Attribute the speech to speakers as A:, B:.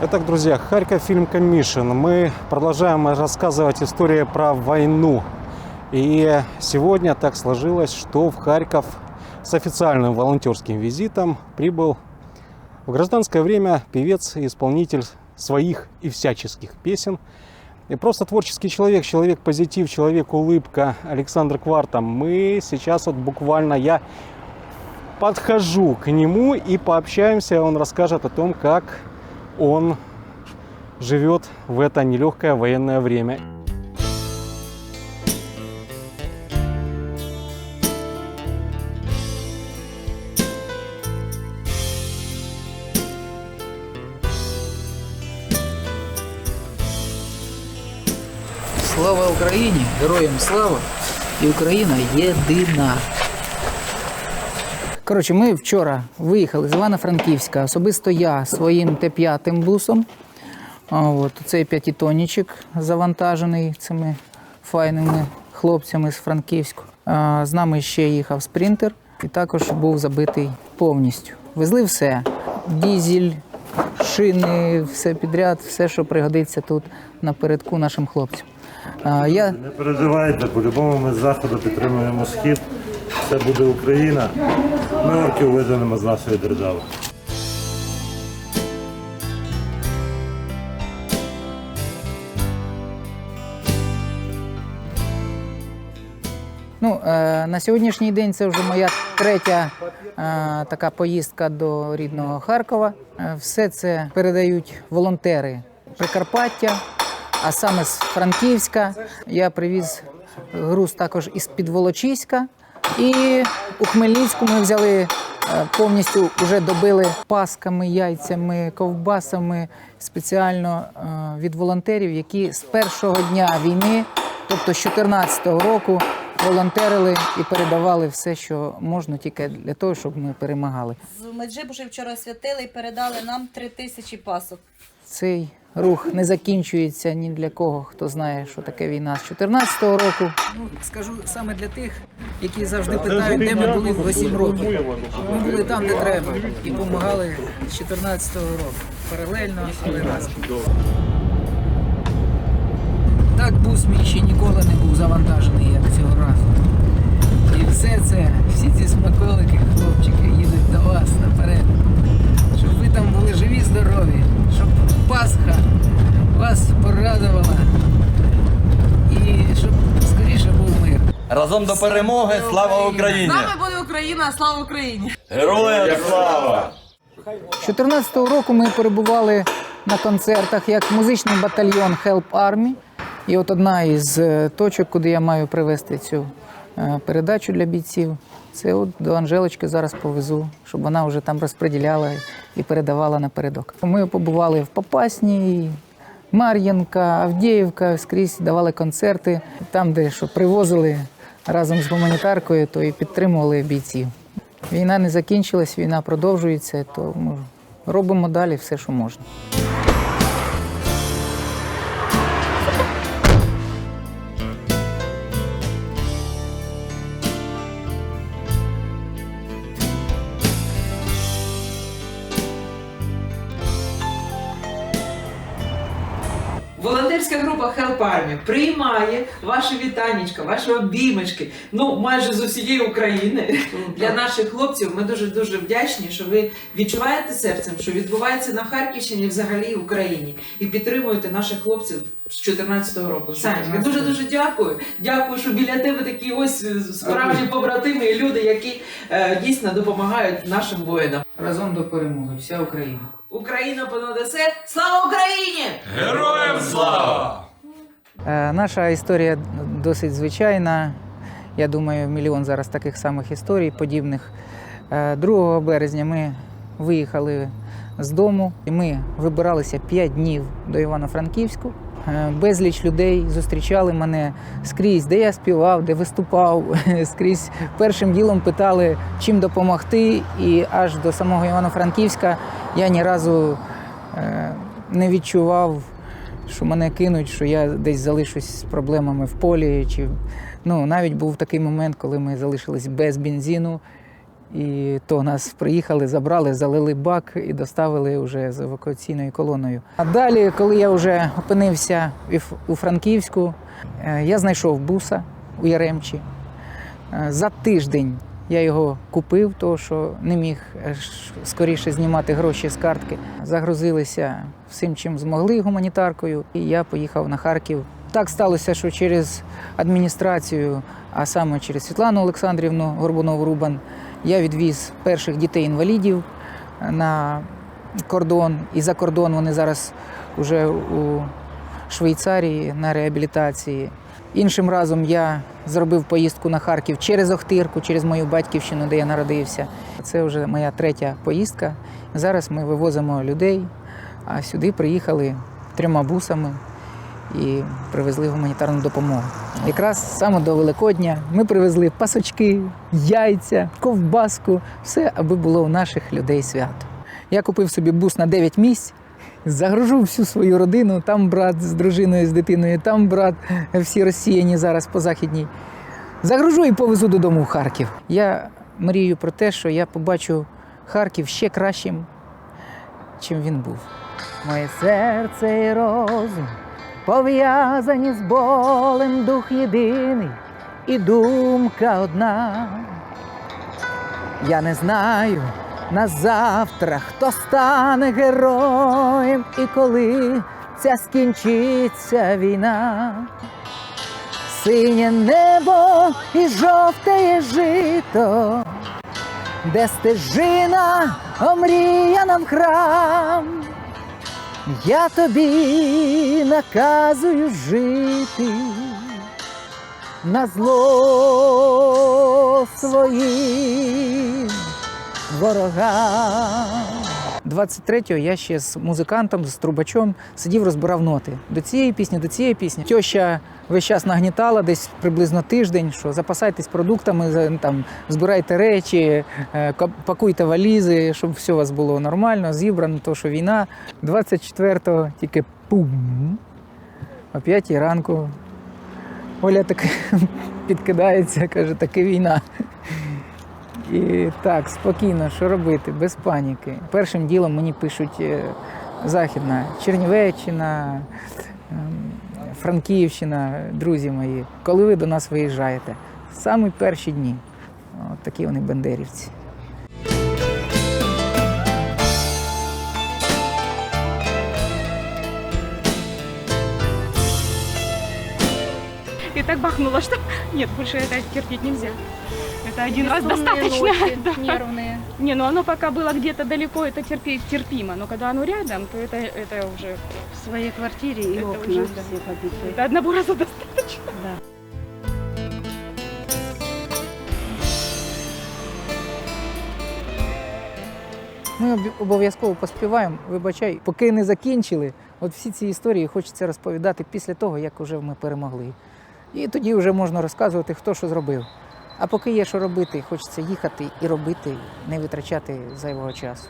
A: Итак, друзья, Харьков, фильм «Комишин». Мы продолжаем рассказывать историю про войну. И сегодня так сложилось, что в Харьков с официальным волонтерским визитом прибыл в гражданское время певец и исполнитель своих и всяческих песен. И просто творческий человек, человек-позитив, человек-улыбка Александр Кварта. Мы сейчас вот буквально, я подхожу к нему и пообщаемся. Он расскажет о том, как он живет в это нелегкое военное время.
B: Слава Україні! Героям слава! І Україна єдина! Коротше, ми вчора виїхали з Івано-Франківська, особисто я своїм Т-5 бусом. Цей п'ятитонничок завантажений цими файними хлопцями з Франківську. З нами ще їхав спринтер і також був забитий повністю. Везли все. Дізель, шини, все підряд, все, що пригодиться тут напередку нашим хлопцям.
C: Не переживайте, по-любому ми з Заходу підтримуємо Схід. Це буде Україна. Ми орків виженемо з нашої держави.
B: На сьогоднішній день це вже моя третя така поїздка до рідного Харкова. Все це передають волонтери Прикарпаття, а саме з Франківська. Я привіз груз також із Підволочиська. І у Хмельницьку ми взяли повністю, вже добили пасками, яйцями, ковбасами спеціально від волонтерів, які з першого дня війни, тобто з 2014 року, волонтерили і передавали все, що можна, тільки для того, щоб ми перемагали.
D: З Меджибужі вчора святили і передали нам 3000 пасок.
B: Цей рух не закінчується ні для кого, хто знає, що таке війна з 2014 року. Скажу саме для тих, які завжди питають, де ми були в 8 років. Ми були там, де треба, і допомагали з 2014 року. Паралельно, але разом. Так бус мій ще ніколи не був завантажений, як цього разу. І все це, всі ці смаколики, хлопчики, їдуть до вас наперед. Щоб ви там були живі, здорові, щоб Пасха вас порадувала і щоб скоріше був мир.
E: Разом до перемоги, слава Україні!
D: З нами буде Україна, слава Україні!
E: Героям слава!
B: З 2014 року ми перебували на концертах як музичний батальйон Help Army. І от одна із точок, куди я маю привезти цю передачу для бійців, це от до Анжелочки зараз повезу, щоб вона вже там розподіляла і передавала напередок. Ми побували в Попасні, Мар'їнка, Авдіївка, скрізь давали концерти. Там, де що привозили разом з гуманітаркою, то і підтримували бійців. Війна не закінчилась, війна продовжується, то ми робимо далі все, що можна.
F: Волонтерська група Help Army приймає ваші вітаннячка, ваші обіймочки, майже з усієї України. Для наших хлопців ми дуже вдячні, що ви відчуваєте серцем, що відбувається на Харківщині і взагалі в Україні. І підтримуєте наших хлопців з 2014 року. Санечка, дуже дякую. Дякую, що біля тебе такі ось справжні побратими і люди, які дійсно допомагають нашим воїнам.
B: Разом до перемоги. Вся Україна.
F: Україна понад усе. Слава Україні!
E: Героям слава!
B: Наша історія досить звичайна. Я думаю, мільйон зараз таких самих історій подібних. 2 березня ми виїхали з дому і ми вибиралися 5 днів до Івано-Франківську. Безліч людей зустрічали мене скрізь, де я співав, де виступав, скрізь першим ділом питали, чим допомогти. І аж до самого Івано-Франківська я ні разу не відчував, що мене кинуть, що я десь залишусь з проблемами в полі. Навіть був такий момент, коли ми залишились без бензину. І то нас приїхали, забрали, залили бак і доставили вже з евакуаційною колоною. А далі, коли я вже опинився у Франківську, я знайшов буса у Яремчі. За тиждень я його купив, тому що не міг скоріше знімати гроші з картки. Загрузилися всім, чим змогли гуманітаркою, і я поїхав на Харків. Так сталося, що через адміністрацію, а саме через Світлану Олександрівну Горбунову-Рубан, я відвіз перших дітей-інвалідів на кордон. І за кордон вони зараз вже у Швейцарії на реабілітації. Іншим разом я зробив поїздку на Харків через Охтирку, через мою батьківщину, де я народився. Це вже моя третя поїздка. Зараз ми вивозимо людей, а сюди приїхали 3 бусами і привезли гуманітарну допомогу. Якраз саме до Великодня ми привезли пасочки, яйця, ковбаску, все, аби було у наших людей свято. Я купив собі бус на 9 місць, загружу всю свою родину, там брат з дружиною, з дитиною, там брат, всі розсіяні зараз по Західній. Загружу і повезу додому в Харків. Я мрію про те, що я побачу Харків ще кращим, чим він був. Моє серце і розум пов'язані з болем, дух єдиний і думка одна. Я не знаю на завтра, хто стане героєм і коли ця скінчиться війна. Синє небо і жовте жито, де стежина омріяна в храм. Я тобі наказую жити на зло своїм ворогам. 23-го я ще з музикантом, з трубачом сидів, розбирав ноти. До цієї пісні. Тьоща весь час нагнітала, десь приблизно тиждень, що запасайтесь продуктами, там, збирайте речі, пакуйте валізи, щоб все у вас було нормально, зібрано, то що війна. 24-го тільки пум, о 5-й ранку Оля так підкидається, каже, таки війна. І так, спокійно, що робити, без паніки. Першим ділом мені пишуть Західна, Чернівеччина, Франківщина, друзі мої. Коли ви до нас виїжджаєте? Саме перші дні. От такі вони бандерівці.
G: И так бахнуло, что нет, больше это терпеть нельзя. Это один раз достаточно.
D: Ночи,
G: Да.
D: нервные.
G: Не, ну оно пока было где-то далеко, это терпимо, но когда оно рядом, то это уже,
H: В своей квартире и
G: Это
H: окна
G: уже, да.
H: все побиты.
G: это одного раза достаточно.
H: Да.
B: Ми обов'язково поспіваємо, вибачай, поки не закінчили. От всі ці історії хочеться розповідати після того, як вже ми перемогли. І тоді вже можна розказувати, хто що зробив. А поки є що робити, хочеться їхати і робити, не витрачати зайвого часу.